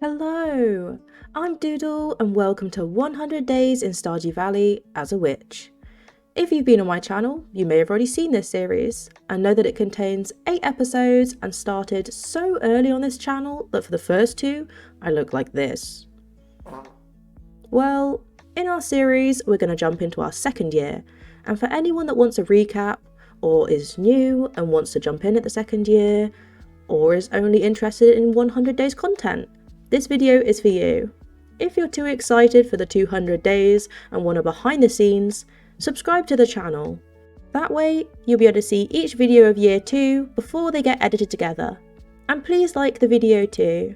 Hello, I'm Doodle and welcome to 100 Days in Stardew Valley as a Witch. If you've been on my channel, you may have already seen this series and know that it contains 8 episodes and started so early on this channel that for the first 2, I look like this. Well, in our series, we're going to jump into our second year, and for anyone that wants a recap, or is new and wants to jump in at the second year, or is only interested in 100 days content, this video is for you. If you're too excited for the 200 days and want a behind the scenes, subscribe to the channel. That way, you'll be able to see each video of year 2 before they get edited together. And please like the video too.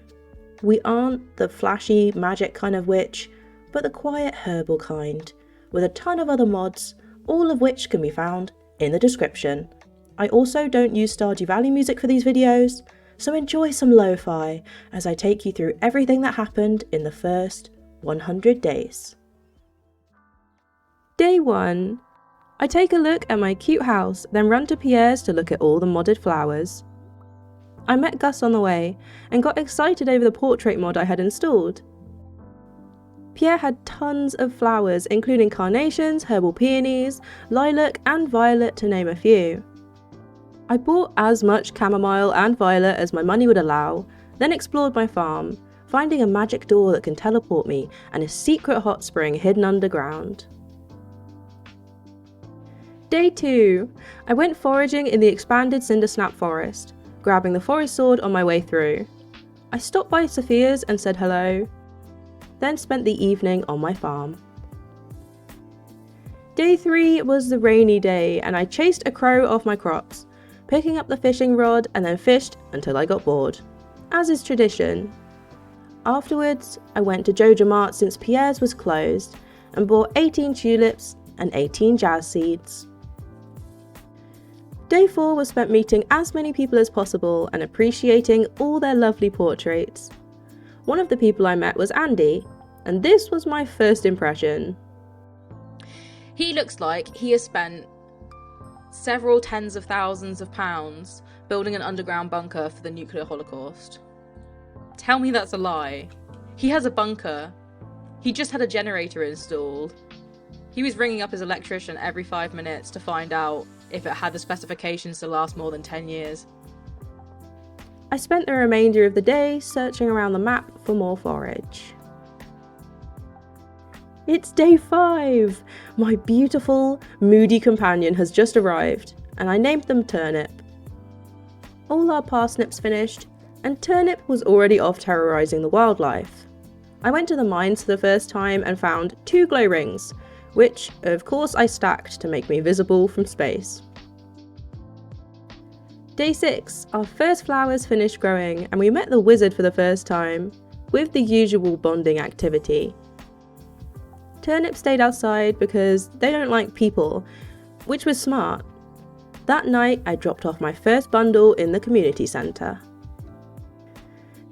We aren't the flashy magic kind of witch, but the quiet herbal kind, with a ton of other mods, all of which can be found in the description. I also don't use Stardew Valley music for these videos, so enjoy some lo-fi as I take you through everything that happened in the first 100 days. Day 1. I take a look at my cute house, then run to Pierre's to look at all the modded flowers. I met Gus on the way and got excited over the portrait mod I had installed. Pierre had tons of flowers, including carnations, herbal peonies, lilac and violet to name a few. I bought as much chamomile and violet as my money would allow, then explored my farm, finding a magic door that can teleport me and a secret hot spring hidden underground. Day 2. I went foraging in the expanded Cindersnap forest, grabbing the forest sword on my way through. I stopped by Sophia's and said hello, then spent the evening on my farm. Day 3 was the rainy day and I chased a crow off my crops, picking up the fishing rod and then fished until I got bored, as is tradition. Afterwards, I went to Joja Mart since Pierre's was closed and bought 18 tulips and 18 jazz seeds. Day 4 was spent meeting as many people as possible and appreciating all their lovely portraits. One of the people I met was Andy, and this was my first impression. He looks like he has spent several tens of thousands of pounds building an underground bunker for the nuclear holocaust. Tell me that's a lie. He has a bunker. He just had a generator installed. He was ringing up his electrician every 5 minutes to find out if it had the specifications to last more than 10 years. I spent the remainder of the day searching around the map for more forage. It's day 5! My beautiful, moody companion has just arrived, and I named them Turnip. All our parsnips finished, and Turnip was already off terrorising the wildlife. I went to the mines for the first time and found 2 glow rings, which, of course, I stacked to make me visible from space. Day 6, our first flowers finished growing, and we met the wizard for the first time, with the usual bonding activity. Turnip stayed outside because they don't like people, which was smart. That night, I dropped off my first bundle in the community centre.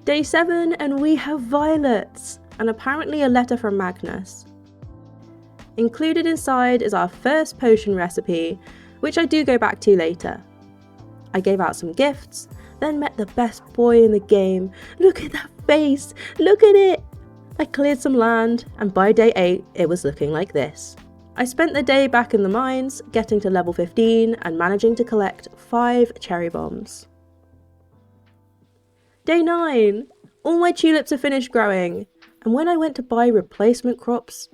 Day 7, and we have violets, and apparently a letter from Magnus. Included inside is our first potion recipe, which I do go back to later. I gave out some gifts, then met the best boy in the game. Look at that face! Look at it! I cleared some land, and by day 8, it was looking like this. I spent the day back in the mines, getting to level 15 and managing to collect 5 cherry bombs. Day 9! All my tulips are finished growing, and when I went to buy replacement crops,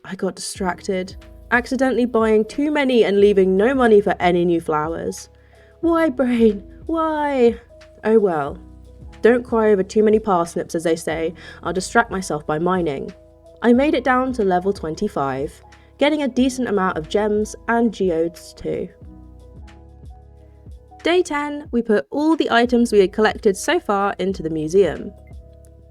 I got distracted, accidentally buying too many and leaving no money for any new flowers. Why, brain? Why? Oh well. Don't cry over too many parsnips, as they say. I'll distract myself by mining. I made it down to level 25, getting a decent amount of gems and geodes too. Day 10, we put all the items we had collected so far into the museum.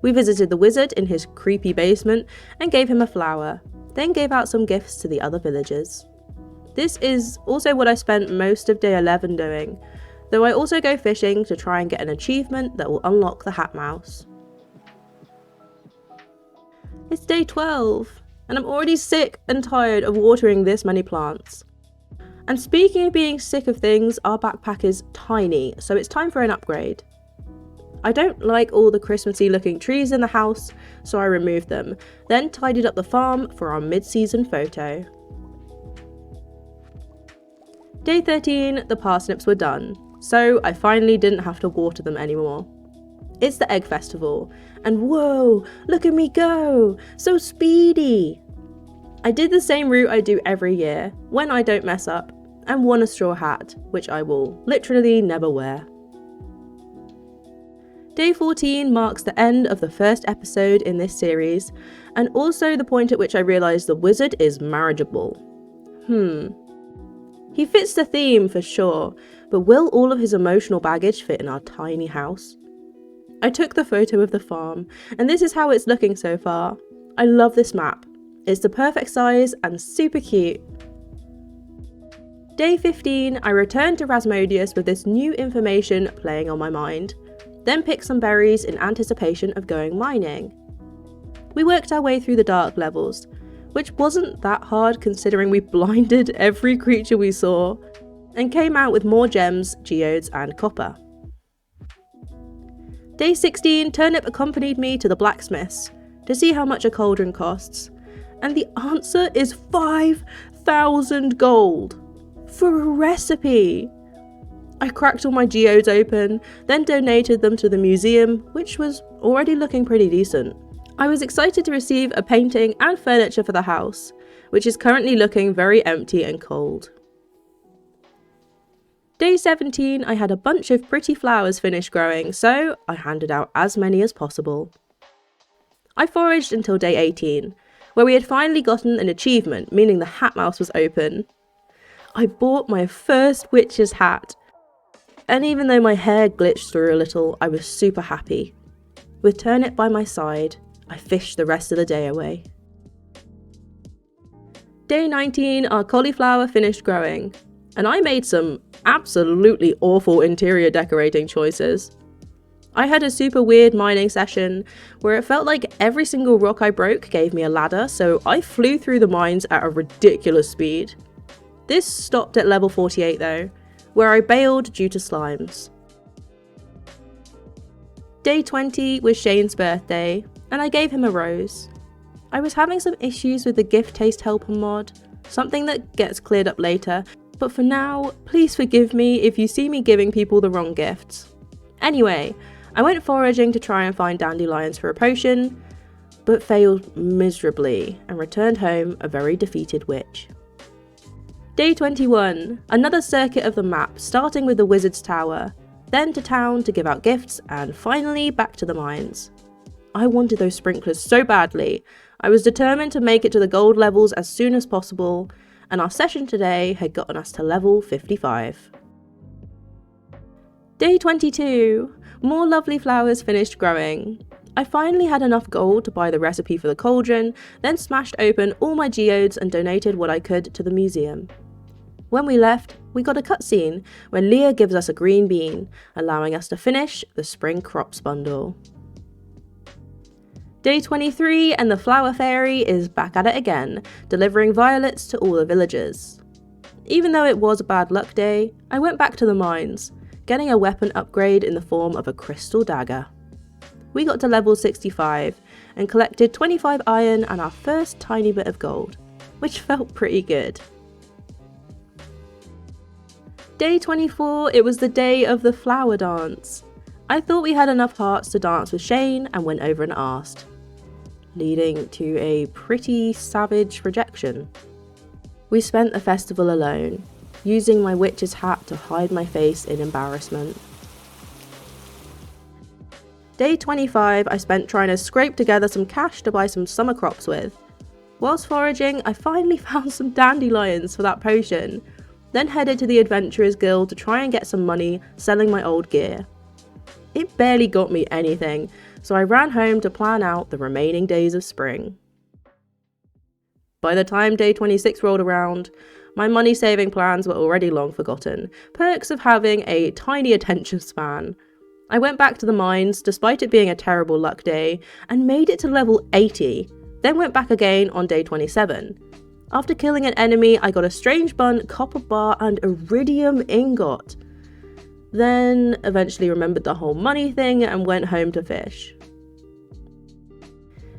We visited the wizard in his creepy basement and gave him a flower, then gave out some gifts to the other villagers. This is also what I spent most of day 11 doing, though I also go fishing to try and get an achievement that will unlock the Hat Mouse. It's day 12, and I'm already sick and tired of watering this many plants. And speaking of being sick of things, our backpack is tiny, so it's time for an upgrade. I don't like all the Christmassy looking trees in the house, so I removed them, then tidied up the farm for our mid-season photo. Day 13, the parsnips were done, so I finally didn't have to water them anymore. It's the egg festival, and whoa, look at me go, so speedy! I did the same route I do every year, when I don't mess up, and won a straw hat, which I will literally never wear. Day 14 marks the end of the first episode in this series, and also the point at which I realised the wizard is marriageable. He fits the theme for sure, but will all of his emotional baggage fit in our tiny house? I took the photo of the farm, and this is how it's looking so far. I love this map. It's the perfect size and super cute. Day 15, I returned to Rasmodius with this new information playing on my mind, then picked some berries in anticipation of going mining. We worked our way through the dark levels, which wasn't that hard considering we blinded every creature we saw, and came out with more gems, geodes and copper. Day 16, Turnip accompanied me to the blacksmith's to see how much a cauldron costs, and the answer is 5,000 gold for a recipe. I cracked all my geodes open, then donated them to the museum, which was already looking pretty decent. I was excited to receive a painting and furniture for the house, which is currently looking very empty and cold. Day 17, I had a bunch of pretty flowers finished growing, so I handed out as many as possible. I foraged until day 18, where we had finally gotten an achievement, meaning the hat mouse was open. I bought my first witch's hat, and even though my hair glitched through a little, I was super happy. With Turnip by my side, I fished the rest of the day away. Day 19, our cauliflower finished growing, and I made some absolutely awful interior decorating choices. I had a super weird mining session where it felt like every single rock I broke gave me a ladder, so I flew through the mines at a ridiculous speed. This stopped at level 48 though, where I bailed due to slimes. Day 20 was Shane's birthday, and I gave him a rose. I was having some issues with the gift taste helper mod, something that gets cleared up later, but for now, please forgive me if you see me giving people the wrong gifts. Anyway, I went foraging to try and find dandelions for a potion, but failed miserably and returned home a very defeated witch. Day 21, another circuit of the map, starting with the wizard's tower, then to town to give out gifts, and finally back to the mines. I wanted those sprinklers so badly. I was determined to make it to the gold levels as soon as possible, and our session today had gotten us to level 55. Day 22, more lovely flowers finished growing. I finally had enough gold to buy the recipe for the cauldron, then smashed open all my geodes and donated what I could to the museum. When we left, we got a cutscene where Leah gives us a green bean, allowing us to finish the spring crops bundle. Day 23 and the flower fairy is back at it again, delivering violets to all the villagers. Even though it was a bad luck day, I went back to the mines, getting a weapon upgrade in the form of a crystal dagger. We got to level 65 and collected 25 iron and our first tiny bit of gold, which felt pretty good. Day 24, it was the day of the flower dance. I thought we had enough hearts to dance with Shane and went over and asked, leading to a pretty savage rejection. We spent the festival alone, using my witch's hat to hide my face in embarrassment. Day 25 I spent trying to scrape together some cash to buy some summer crops with. Whilst foraging, I finally found some dandelions for that potion, then headed to the Adventurers Guild to try and get some money selling my old gear. It barely got me anything, so I ran home to plan out the remaining days of spring. By the time day 26 rolled around, my money saving plans were already long forgotten, perks of having a tiny attention span. I went back to the mines, despite it being a terrible luck day, and made it to level 80, then went back again on day 27. After killing an enemy, I got a strange bun, copper bar, and iridium ingot. then eventually remembered the whole money thing and went home to fish.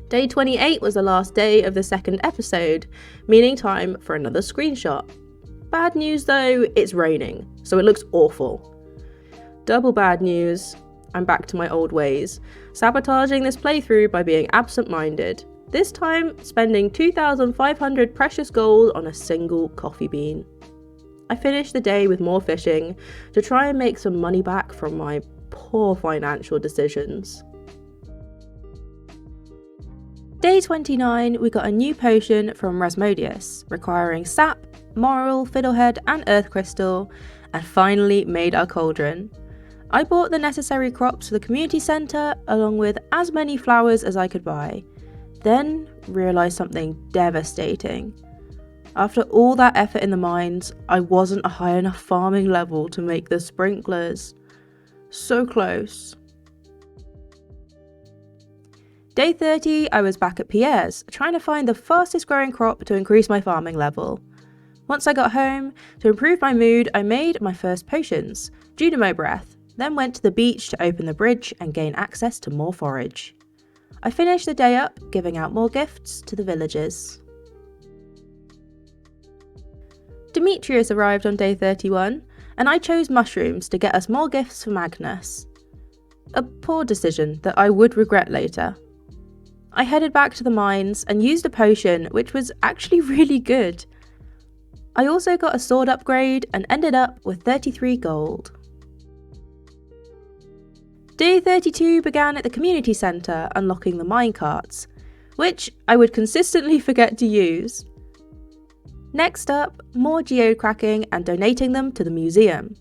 Day 28 was the last day of the second episode, meaning time for another screenshot. Bad news though, it's raining, so it looks awful. Double bad news, I'm back to my old ways, sabotaging this playthrough by being absent-minded, this time spending 2,500 precious gold on a single coffee bean. I finished the day with more fishing to try and make some money back from my poor financial decisions. Day 29, we got a new potion from Rasmodius, requiring sap, moral, fiddlehead and earth crystal, and finally made our cauldron. I bought the necessary crops for the community centre along with as many flowers as I could buy, then realised something devastating. After all that effort in the mines, I wasn't a high enough farming level to make the sprinklers. So close. Day 30, I was back at Pierre's, trying to find the fastest growing crop to increase my farming level. Once I got home, to improve my mood, I made my first potions, Dynamo Breath, then went to the beach to open the bridge and gain access to more forage. I finished the day up, giving out more gifts to the villagers. Demetrius arrived on day 31, and I chose mushrooms to get us more gifts for Magnus. A poor decision that I would regret later. I headed back to the mines and used a potion which was actually really good. I also got a sword upgrade and ended up with 33 gold. Day 32 began at the community centre unlocking the minecarts, which I would consistently forget to use. Next up, more geocracking and donating them to the museum.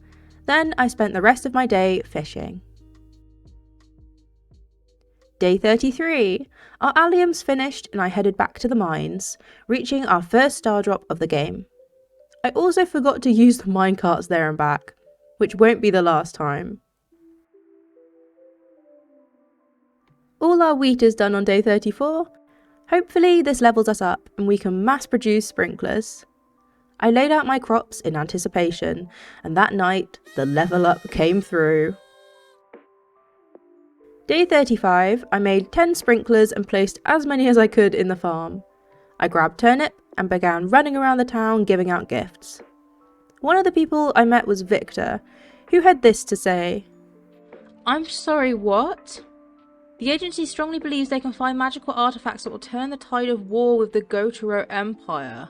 Then I spent the rest of my day fishing. Day 33. Our alliums finished and I headed back to the mines, reaching our first star drop of the game. I also forgot to use the minecarts there and back, which won't be the last time. All our wheat is done on day 34. Hopefully this levels us up and we can mass produce sprinklers. I laid out my crops in anticipation, and that night the level up came through. Day 35, I made 10 sprinklers and placed as many as I could in the farm. I grabbed Turnip and began running around the town giving out gifts. One of the people I met was Victor, who had this to say. I'm sorry, what? The agency strongly believes they can find magical artifacts that will turn the tide of war with the Gothic Empire.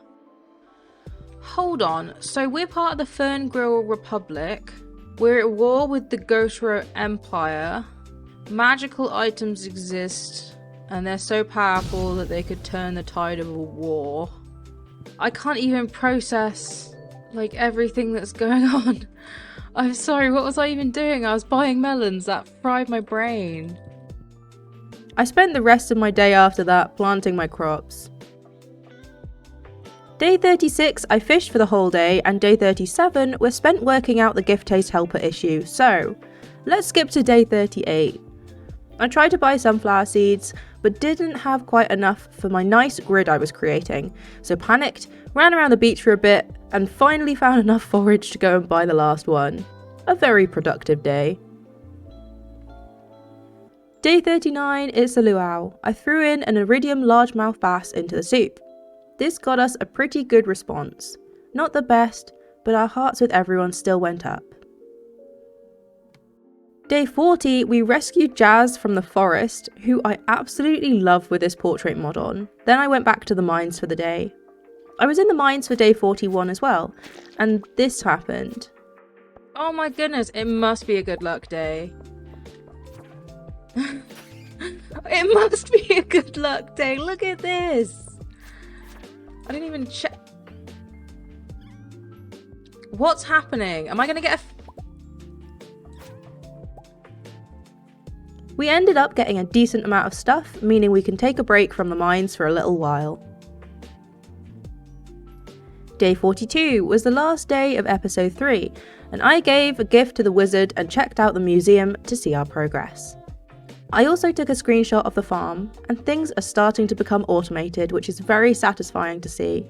Hold on, so we're part of the Ferngrill Republic, we're at war with the Gothic Empire, magical items exist, and they're so powerful that they could turn the tide of a war. I can't even process, everything that's going on. I'm sorry, what was I even doing? I was buying melons, that fried my brain. I spent the rest of my day after that planting my crops. Day 36 I fished for the whole day, and day 37 was spent working out the gift taste helper issue, so let's skip to day 38. I tried to buy sunflower seeds, but didn't have quite enough for my nice grid I was creating, so panicked, ran around the beach for a bit, and finally found enough forage to go and buy the last one. A very productive day. Day 39 is the luau. I threw in an iridium largemouth bass into the soup. This got us a pretty good response. Not the best, but our hearts with everyone still went up. Day 40, we rescued Jazz from the forest, who I absolutely love with this portrait mod on. Then I went back to the mines for the day. I was in the mines for day 41 as well, and this happened. Oh my goodness, it must be a good luck day. It must be a good luck day. Look at this. I didn't even check. What's happening? Am I going to get a... We ended up getting a decent amount of stuff, meaning we can take a break from the mines for a little while. Day 42 was the last day of episode 3, and I gave a gift to the wizard and checked out the museum to see our progress. I also took a screenshot of the farm, and things are starting to become automated, which is very satisfying to see.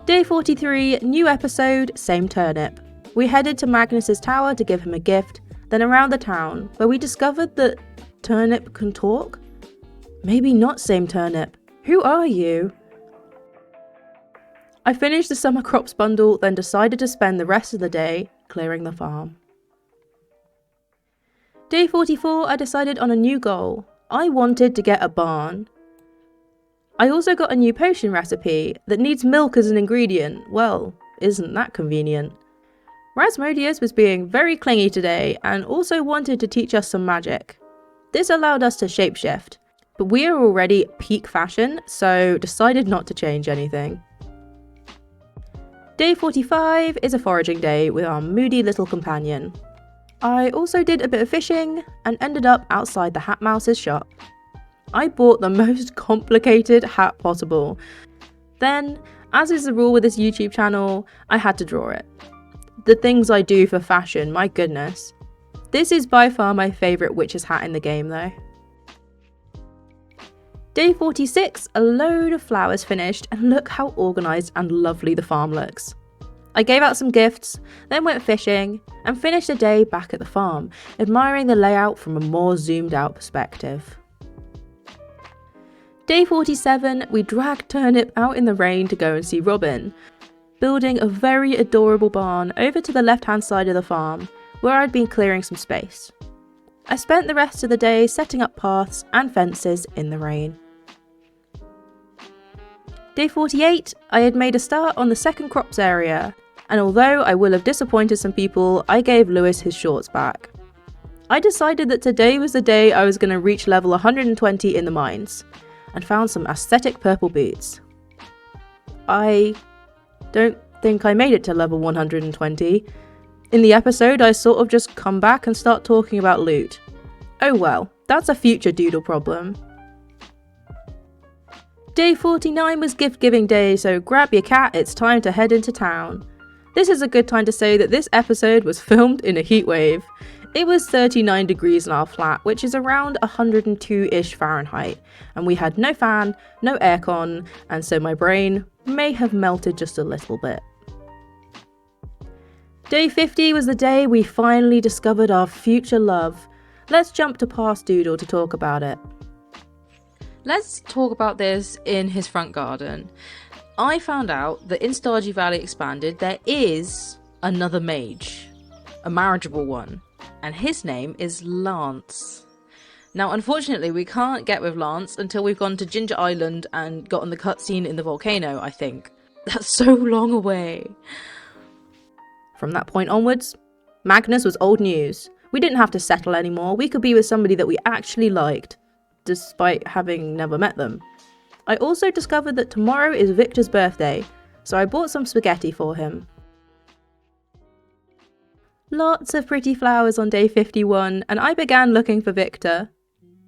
Day 43, new episode, same turnip. We headed to Magnus's tower to give him a gift, then around the town, where we discovered that Turnip can talk? Maybe not same Turnip. Who are you? I finished the summer crops bundle, then decided to spend the rest of the day clearing the farm. Day 44, I decided on a new goal. I wanted to get a barn. I also got a new potion recipe that needs milk as an ingredient. Well, isn't that convenient? Rasmodius was being very clingy today and also wanted to teach us some magic. This allowed us to shapeshift, but we are already peak fashion, so decided not to change anything. Day 45 is a foraging day with our moody little companion. I also did a bit of fishing and ended up outside the Hat Mouse's shop. I bought the most complicated hat possible. Then, as is the rule with this YouTube channel, I had to draw it. The things I do for fashion, my goodness. This is by far my favourite witch's hat in the game though. Day 46, a load of flowers finished, and look how organised and lovely the farm looks. I gave out some gifts, then went fishing, and finished the day back at the farm, admiring the layout from a more zoomed out perspective. Day 47, we dragged Turnip out in the rain to go and see Robin, building a very adorable barn over to the left hand side of the farm, where I'd been clearing some space. I spent the rest of the day setting up paths and fences in the rain. Day 48, I had made a start on the second crops area, and although I will have disappointed some people, I gave Lewis his shorts back. I decided that today was the day I was going to reach level 120 in the mines, and found some aesthetic purple boots. I don't think I made it to level 120. In the episode, I sort of just come back and start talking about loot. Oh well, that's a future doodle problem. Day 49 was gift giving day, so grab your cat, it's time to head into town. This is a good time to say that this episode was filmed in a heatwave. It was 39 degrees in our flat, which is around 102-ish Fahrenheit, and we had no fan, no aircon, and so my brain may have melted just a little bit. Day 50 was the day we finally discovered our future love. Let's jump to past Doodle to talk about it. Let's talk about this in his front garden. I found out that in Stardew Valley Expanded there is another mage, a marriageable one, and his name is Lance. Now unfortunately we can't get with Lance until we've gone to Ginger Island and gotten the cutscene in the volcano, I think. That's so long away. From that point onwards, Magnus was old news. We didn't have to settle anymore, we could be with somebody that we actually liked, despite having never met them. I also discovered that tomorrow is Victor's birthday, so I bought some spaghetti for him. Lots of pretty flowers on day 51, and I began looking for Victor.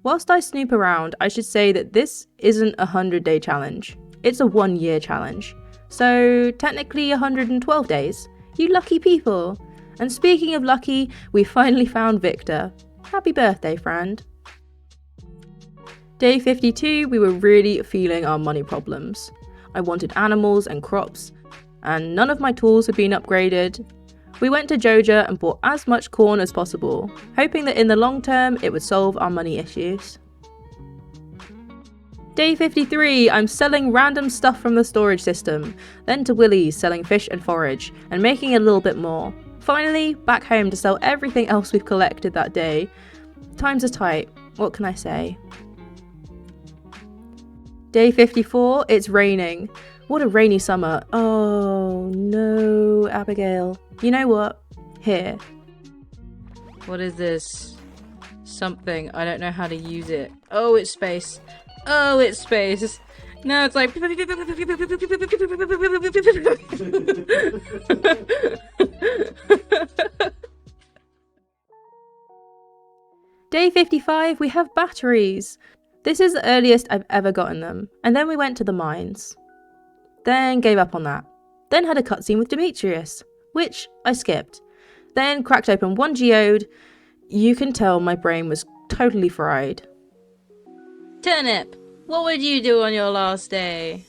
Whilst I snoop around, I should say that this isn't a 100-day challenge. It's a 1-year challenge. So technically 112 days. You lucky people. And speaking of lucky, we finally found Victor. Happy birthday, friend. Day 52, we were really feeling our money problems. I wanted animals and crops, and none of my tools had been upgraded. We went to Joja and bought as much corn as possible, hoping that in the long term it would solve our money issues. Day 53, I'm selling random stuff from the storage system, then to Willie's selling fish and forage, and making a little bit more. Finally, back home to sell everything else we've collected that day. Times are tight, what can I say? Day 54, it's raining. What a rainy summer. Oh no, Abigail. You know what? Here. What is this? Something. I don't know how to use it. Oh, it's space. Oh, it's space. No, it's like... Day 55, we have batteries. This is the earliest I've ever gotten them, and then we went to the mines. Then gave up on that. Then had a cutscene with Demetrius, which I skipped. Then cracked open one geode. You can tell my brain was totally fried. Turnip, what would you do on your last day?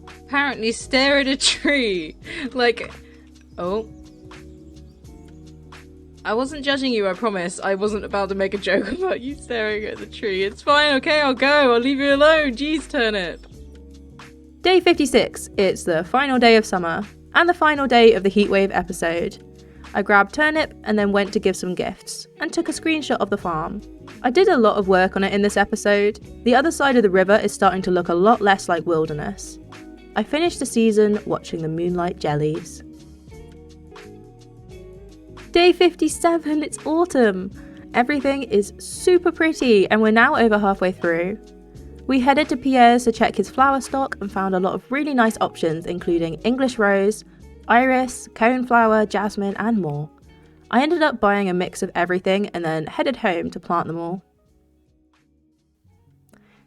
Apparently stare at a tree. Like, oh, I wasn't judging you, I promise. I wasn't about to make a joke about you staring at the tree. It's fine, okay, I'll go. I'll leave you alone. Jeez, Turnip. Day 56. It's the final day of summer, and the final day of the Heatwave episode. I grabbed Turnip and then went to give some gifts, and took a screenshot of the farm. I did a lot of work on it in this episode. The other side of the river is starting to look a lot less like wilderness. I finished the season watching the moonlight jellies. Day 57, it's autumn! Everything is super pretty and we're now over halfway through. We headed to Pierre's to check his flower stock and found a lot of really nice options including English rose, iris, coneflower, jasmine and more. I ended up buying a mix of everything and then headed home to plant them all.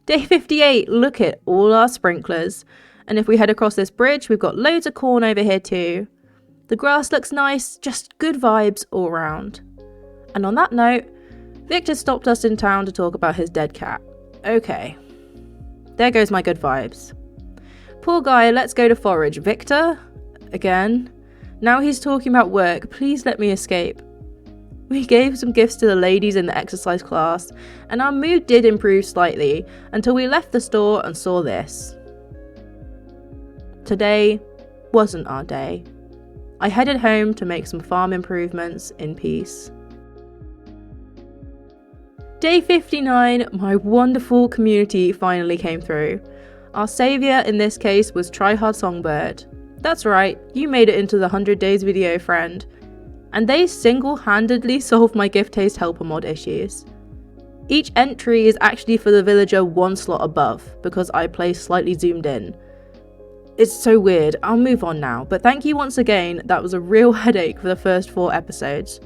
Day 58, look at all our sprinklers. And if we head across this bridge, we've got loads of corn over here too. The grass looks nice, just good vibes all around. And on that note, Victor stopped us in town to talk about his dead cat. Okay. There goes my good vibes. Poor guy, let's go to forage. Victor? Again? Now he's talking about work, please let me escape. We gave some gifts to the ladies in the exercise class, and our mood did improve slightly until we left the store and saw this. Today wasn't our day. I headed home to make some farm improvements in peace. Day 59, my wonderful community finally came through. Our saviour in this case was Tryhard Songbird. That's right, you made it into the 100 days video, friend. And they single-handedly solved my gift taste helper mod issues. Each entry is actually for the villager one slot above, because I play slightly zoomed in. It's so weird, I'll move on now, but thank you once again, that was a real headache for the first 4 episodes.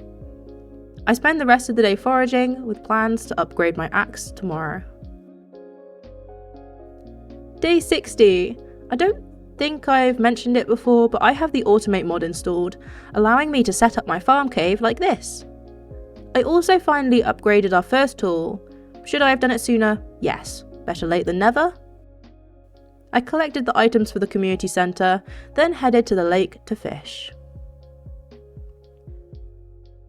I spend the rest of the day foraging, with plans to upgrade my axe tomorrow. Day 60. I don't think I've mentioned it before, but I have the Automate mod installed, allowing me to set up my farm cave like this. I also finally upgraded our first tool. Should I have done it sooner? Yes. Better late than never? I collected the items for the community centre, then headed to the lake to fish.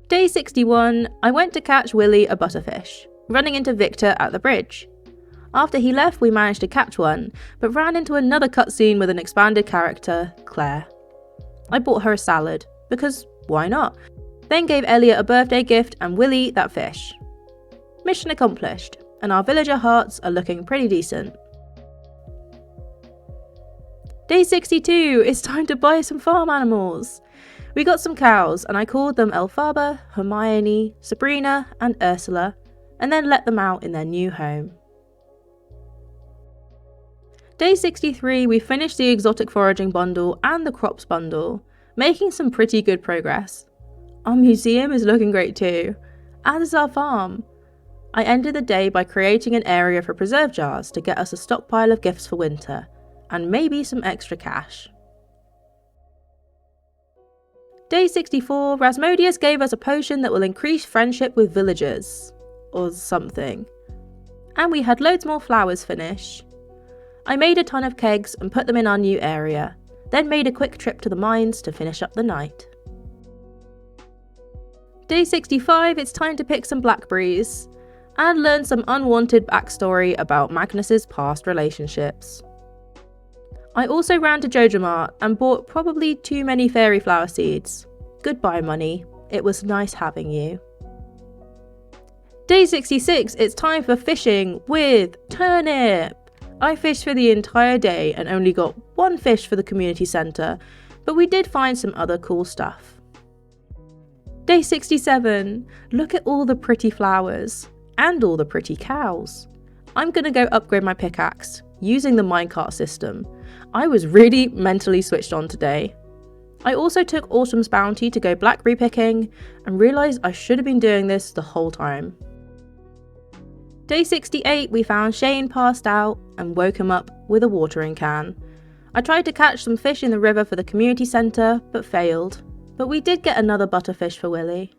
Day 61, I went to catch Willy a butterfish, running into Victor at the bridge. After he left, we managed to catch one, but ran into another cutscene with an expanded character, Claire. I bought her a salad, because why not? Then gave Elliot a birthday gift and Willy that fish. Mission accomplished, and our villager hearts are looking pretty decent. Day 62, it's time to buy some farm animals. We got some cows, and I called them Elphaba, Hermione, Sabrina, and Ursula, and then let them out in their new home. Day 63, we finished the exotic foraging bundle and the crops bundle, making some pretty good progress. Our museum is looking great too, as is our farm. I ended the day by creating an area for preserve jars to get us a stockpile of gifts for winter, and maybe some extra cash. Day 64, Rasmodius gave us a potion that will increase friendship with villagers, or something. And we had loads more flowers finish. I made a ton of kegs and put them in our new area, then made a quick trip to the mines to finish up the night. Day 65, it's time to pick some blackberries, and learn some unwanted backstory about Magnus's past relationships. I also ran to JojaMart and bought probably too many fairy flower seeds. Goodbye money, it was nice having you. Day 66, it's time for fishing with Turnip. I fished for the entire day and only got one fish for the community centre, but we did find some other cool stuff. Day 67, look at all the pretty flowers, and all the pretty cows. I'm gonna go upgrade my pickaxe, using the minecart system. I was really mentally switched on today. I also took Autumn's bounty to go blackberry picking, and realised I should have been doing this the whole time. Day 68, we found Shane passed out and woke him up with a watering can. I tried to catch some fish in the river for the community centre, but failed. But we did get another butterfish for Willy.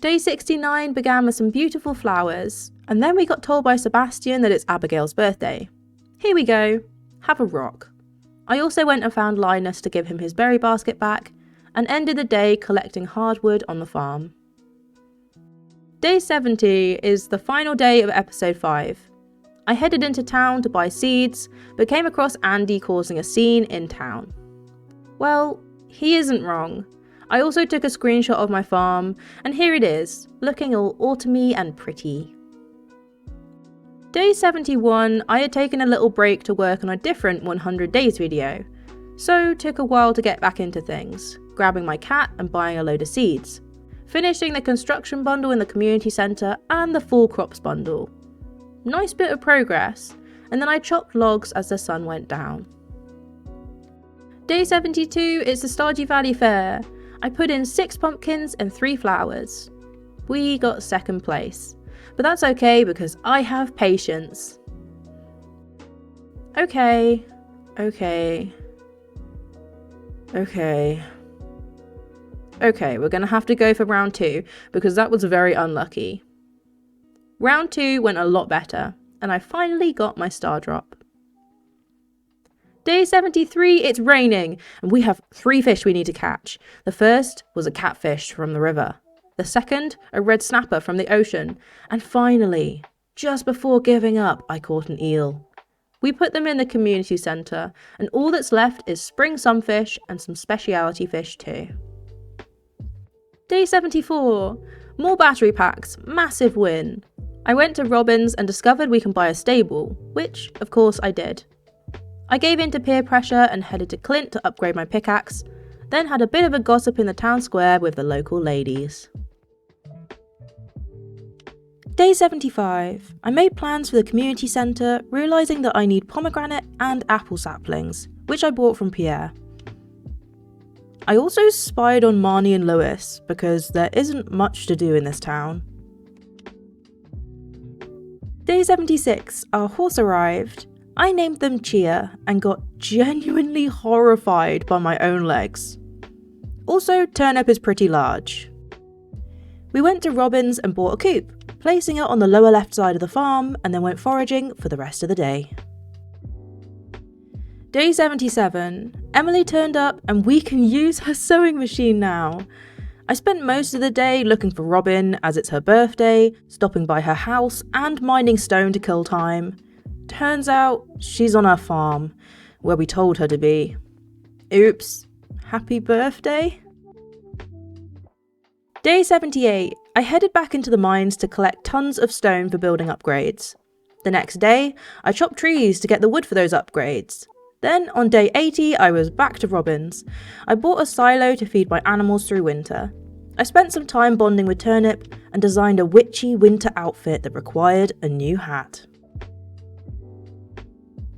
Day 69 began with some beautiful flowers, and then we got told by Sebastian that it's Abigail's birthday. Here we go, have a rock. I also went and found Linus to give him his berry basket back, and ended the day collecting hardwood on the farm. Day 70 is the final day of episode 5. I headed into town to buy seeds, but came across Andy causing a scene in town. Well, he isn't wrong. I also took a screenshot of my farm, and here it is, looking all autumny and pretty. Day 71, I had taken a little break to work on a different 100 days video, so took a while to get back into things, grabbing my cat and buying a load of seeds, finishing the construction bundle in the community centre and the full crops bundle. Nice bit of progress, and then I chopped logs as the sun went down. Day 72 is the Stardew Valley Fair. I put in 6 pumpkins and 3 flowers. We got second place, but that's okay because I have patience. Okay, we're gonna have to go for round 2 because that was very unlucky. Round 2 went a lot better, and I finally got my star drop. Day 73, it's raining, and we have 3 fish we need to catch. The first was a catfish from the river. The second, a red snapper from the ocean. And finally, just before giving up, I caught an eel. We put them in the community centre, and all that's left is spring sunfish and some speciality fish too. Day 74, more battery packs, massive win. I went to Robin's and discovered we can buy a stable, which, of course, I did. I gave in to peer pressure and headed to Clint to upgrade my pickaxe, then had a bit of a gossip in the town square with the local ladies. Day 75. I made plans for the community centre, realising that I need pomegranate and apple saplings, which I bought from Pierre. I also spied on Marnie and Lewis, because there isn't much to do in this town. Day 76. Our horse arrived. I named them Chia and got genuinely horrified by my own legs. Also, Turnip is pretty large. We went to Robin's and bought a coop, placing it on the lower left side of the farm, and then went foraging for the rest of the day. Day 77. Emily turned up and we can use her sewing machine now. I spent most of the day looking for Robin as it's her birthday, stopping by her house and mining stone to kill time. Turns out she's on her farm, where we told her to be. Oops, happy birthday? Day 78. I headed back into the mines to collect tons of stone for building upgrades. The next day, I chopped trees to get the wood for those upgrades. Then, on day 80, I was back to Robin's. I bought a silo to feed my animals through winter. I spent some time bonding with Turnip and designed a witchy winter outfit that required a new hat.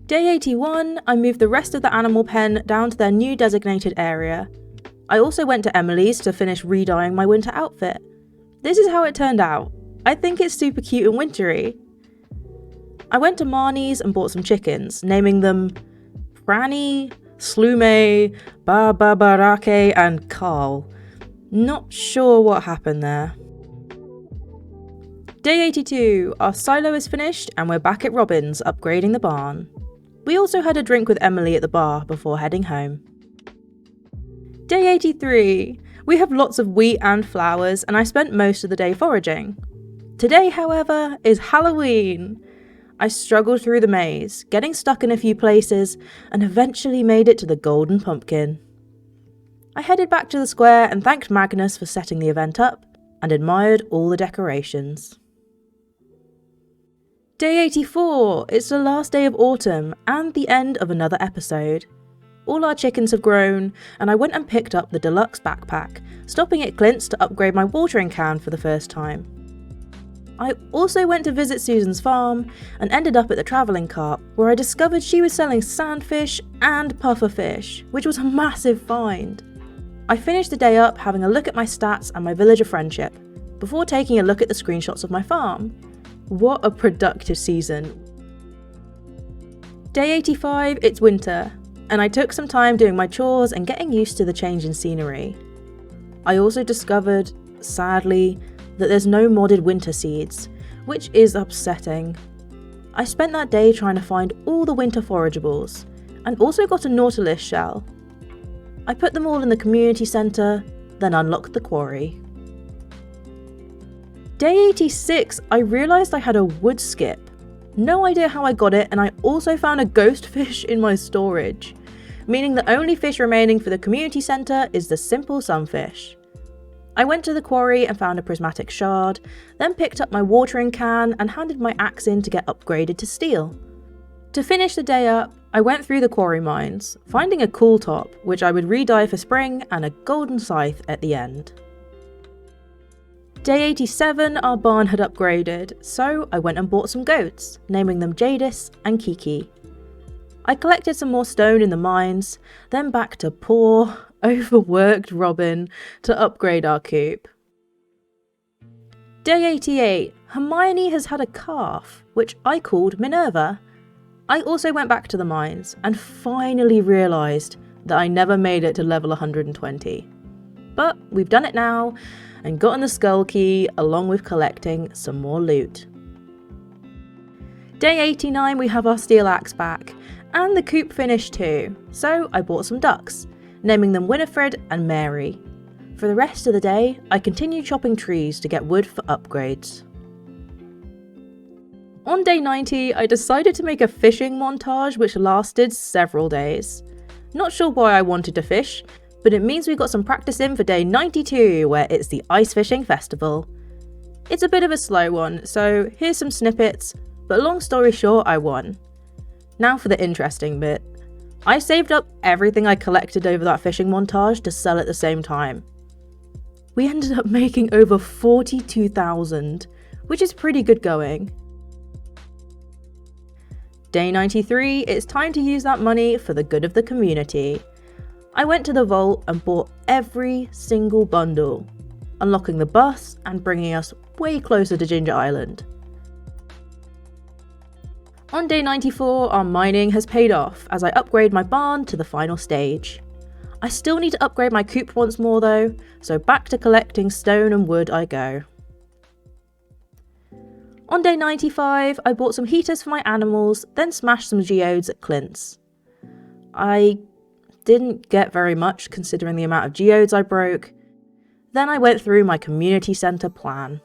Day 81, I moved the rest of the animal pen down to their new designated area. I also went to Emily's to finish re-dyeing my winter outfit. This is how it turned out. I think it's super cute and wintry. I went to Marnie's and bought some chickens, naming them Franny, Slume, Barbarake, and Carl. Not sure what happened there. Day 82, our silo is finished and we're back at Robin's upgrading the barn. We also had a drink with Emily at the bar before heading home. Day 83, we have lots of wheat and flowers and I spent most of the day foraging. Today, however, is Halloween. I struggled through the maze, getting stuck in a few places, and eventually made it to the golden pumpkin. I headed back to the square and thanked Magnus for setting the event up, and admired all the decorations. Day 84, it's the last day of autumn, and the end of another episode. All our chickens have grown, and I went and picked up the deluxe backpack, stopping at Clint's to upgrade my watering can for the first time. I also went to visit Susan's farm and ended up at the travelling cart, where I discovered she was selling sandfish and pufferfish, which was a massive find. I finished the day up having a look at my stats and my villager friendship, before taking a look at the screenshots of my farm. What a productive season. Day 85, it's winter, and I took some time doing my chores and getting used to the change in scenery. I also discovered, sadly, that there's no modded winter seeds, which is upsetting. I spent that day trying to find all the winter forageables, and also got a nautilus shell. I put them all in the community centre, then unlocked the quarry. Day 86, I realised I had a wood skip. No idea how I got it, and I also found a ghost fish in my storage, meaning the only fish remaining for the community centre is the simple sunfish. I went to the quarry and found a prismatic shard, then picked up my watering can and handed my axe in to get upgraded to steel. To finish the day up, I went through the quarry mines, finding a cool top, which I would re-dye for spring, and a golden scythe at the end. Day 87, our barn had upgraded, so I went and bought some goats, naming them Jadis and Kiki. I collected some more stone in the mines, then back to poor, overworked Robin to upgrade our coop. Day 88, Hermione has had a calf, which I called Minerva. I also went back to the mines and finally realised that I never made it to level 120. But we've done it now and gotten the skull key along with collecting some more loot. Day 89, we have our steel axe back, and the coop finished too, so I bought some ducks, naming them Winifred and Mary. For the rest of the day, I continued chopping trees to get wood for upgrades. On day 90, I decided to make a fishing montage which lasted several days. Not sure why I wanted to fish, but it means we got some practice in for day 92, where it's the Ice Fishing Festival. It's a bit of a slow one, so here's some snippets, but long story short, I won. Now for the interesting bit. I saved up everything I collected over that fishing montage to sell at the same time. We ended up making over 42,000, which is pretty good going. Day 93, it's time to use that money for the good of the community. I went to the vault and bought every single bundle, unlocking the bus and bringing us way closer to Ginger Island. On day 94, our mining has paid off as I upgrade my barn to the final stage. I still need to upgrade my coop once more though, so back to collecting stone and wood I go. On day 95, I bought some heaters for my animals, then smashed some geodes at Clint's. I didn't get very much considering the amount of geodes I broke. Then I went through my community centre plan.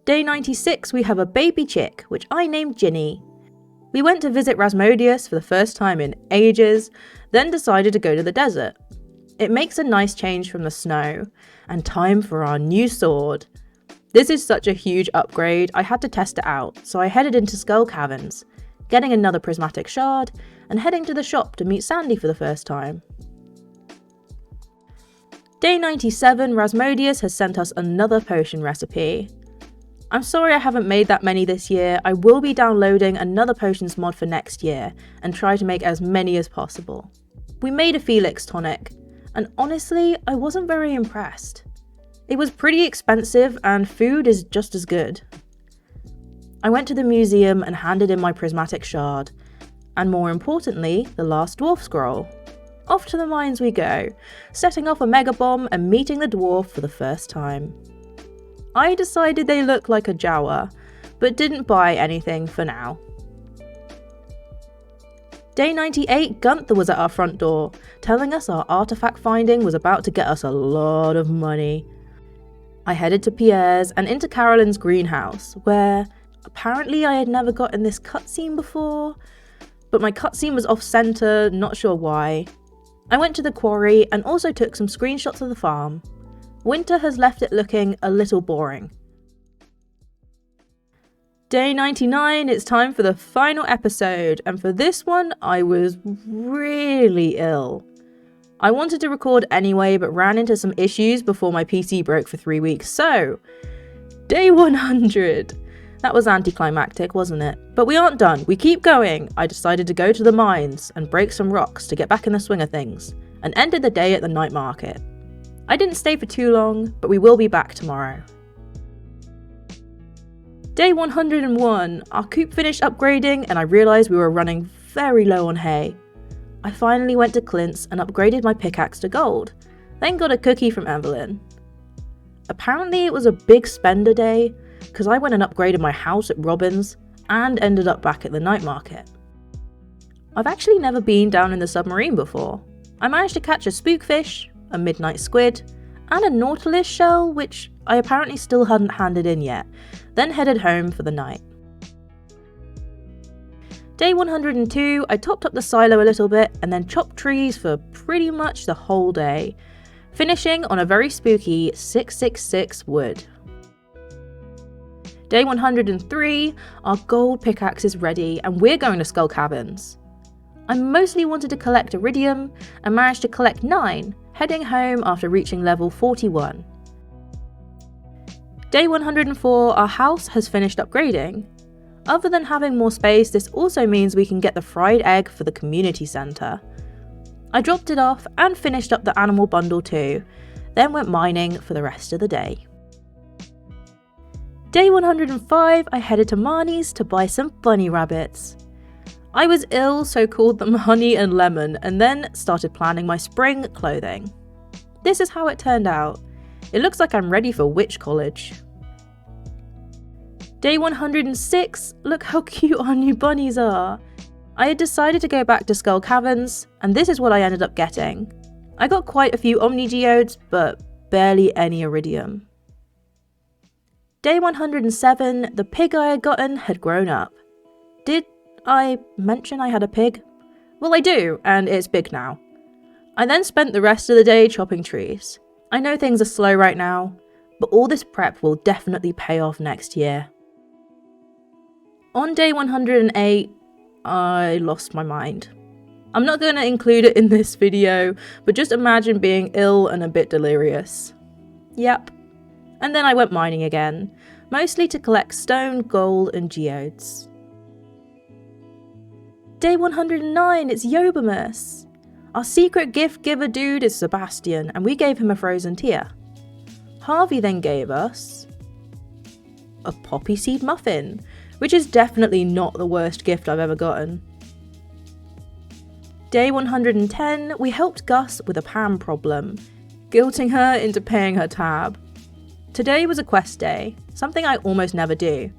Day 96, we have a baby chick, which I named Ginny. We went to visit Rasmodius for the first time in ages, then decided to go to the desert. It makes a nice change from the snow, and time for our new sword. This is such a huge upgrade, I had to test it out, so I headed into Skull Caverns, getting another prismatic shard, and heading to the shop to meet Sandy for the first time. Day 97, Rasmodius has sent us another potion recipe. I'm sorry I haven't made that many this year. I will be downloading another potions mod for next year and try to make as many as possible. We made a Felix tonic, and honestly, I wasn't very impressed. It was pretty expensive and food is just as good. I went to the museum and handed in my prismatic shard, and more importantly, the last dwarf scroll. Off to the mines we go, setting off a mega bomb and meeting the dwarf for the first time. I decided they looked like a Jawa, but didn't buy anything for now. Day 98, Gunther was at our front door, telling us our artifact finding was about to get us a lot of money. I headed to Pierre's and into Carolyn's greenhouse, where apparently I had never gotten this cutscene before, but my cutscene was off-center, not sure why. I went to the quarry and also took some screenshots of the farm. Winter has left it looking a little boring. Day 99, it's time for the final episode, and for this one I was really ill. I wanted to record anyway, but ran into some issues before my PC broke for 3 weeks, so day 100. That was anticlimactic, wasn't it? But we aren't done, we keep going. I decided to go to the mines and break some rocks to get back in the swing of things, and ended the day at the night market. I didn't stay for too long, but we will be back tomorrow. Day 101, our coop finished upgrading and I realised we were running very low on hay. I finally went to Clint's and upgraded my pickaxe to gold, then got a cookie from Evelyn. Apparently it was a big spender day, because I went and upgraded my house at Robin's and ended up back at the night market. I've actually never been down in the submarine before. I managed to catch a spookfish, a midnight squid, and a nautilus shell, which I apparently still hadn't handed in yet, then headed home for the night. Day 102, I topped up the silo a little bit and then chopped trees for pretty much the whole day, finishing on a very spooky 666 wood. Day 103, our gold pickaxe is ready and we're going to Skull Caverns. I mostly wanted to collect iridium and managed to collect 9, heading home after reaching level 41. Day 104, our house has finished upgrading. Other than having more space, this also means we can get the fried egg for the community centre. I dropped it off and finished up the animal bundle too, then went mining for the rest of the day. Day 105, I headed to Marnie's to buy some bunny rabbits. I was ill, so called them Honey and Lemon, and then started planning my spring clothing. This is how it turned out. It looks like I'm ready for Witch College. Day 106, look how cute our new bunnies are. I had decided to go back to Skull Caverns, and this is what I ended up getting. I got quite a few Omni Geodes, but barely any Iridium. Day 107, the pig I had gotten had grown up. Did I mention I had a pig? Well, I do, and it's big now. I then spent the rest of the day chopping trees. I know things are slow right now, but all this prep will definitely pay off next year. On day 108, I lost my mind. I'm not going to include it in this video, but just imagine being ill and a bit delirious. Yep. And then I went mining again, mostly to collect stone, gold, and geodes. Day 109, it's Yobamus. Our secret gift giver dude is Sebastian, and we gave him a frozen tear. Harvey then gave us a poppy seed muffin, which is definitely not the worst gift I've ever gotten. Day 110, we helped Gus with a Pam problem, guilting her into paying her tab. Today was a quest day, something I almost never do,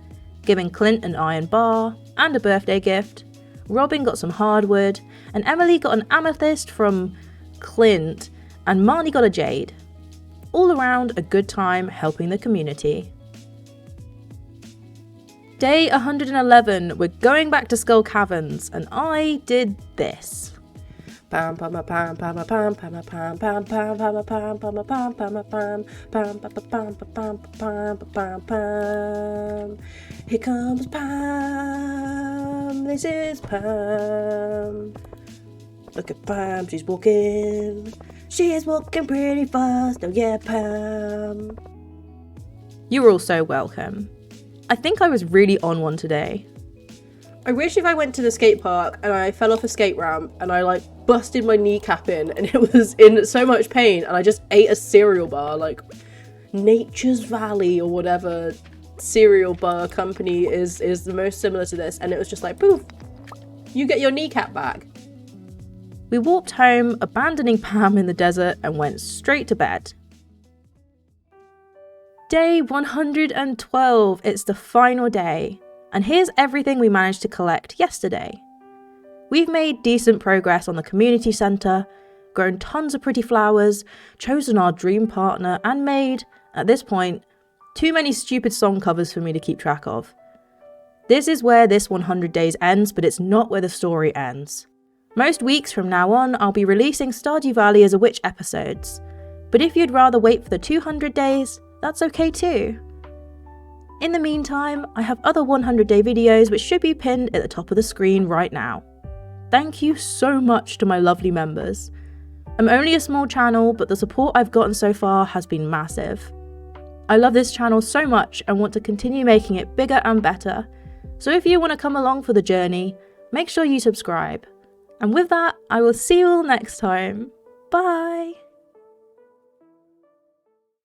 giving Clint an iron bar and a birthday gift. Robin got some hardwood, and Emily got an amethyst from Clint, and Marnie got a jade. All around a good time helping the community. Day 111, we're going back to Skull Caverns, and I did this. Here comes Pam. This is Pam. Look at Pam, she's walking. She is walking pretty fast. Oh yeah, Pam. You're all so welcome. I think I was really on one today. I wish if I went to the skate park and I fell off a skate ramp and I busted my kneecap in and it was in so much pain and I just ate a cereal bar, Nature's Valley or whatever cereal bar company is the most similar to this, and it was just poof, you get your kneecap back. We walked home, abandoning Pam in the desert, and went straight to bed. Day 112, it's the final day, and here's everything we managed to collect yesterday. We've made decent progress on the community centre, grown tons of pretty flowers, chosen our dream partner, and made, at this point, too many stupid song covers for me to keep track of. This is where this 100 days ends, but it's not where the story ends. Most weeks from now on, I'll be releasing Stardew Valley as a witch episodes, but if you'd rather wait for the 200 days, that's okay too. In the meantime, I have other 100-day videos which should be pinned at the top of the screen right now. Thank you so much to my lovely members. I'm only a small channel, but the support I've gotten so far has been massive. I love this channel so much and want to continue making it bigger and better, so if you want to come along for the journey, make sure you subscribe. And with that, I will see you all next time. Bye!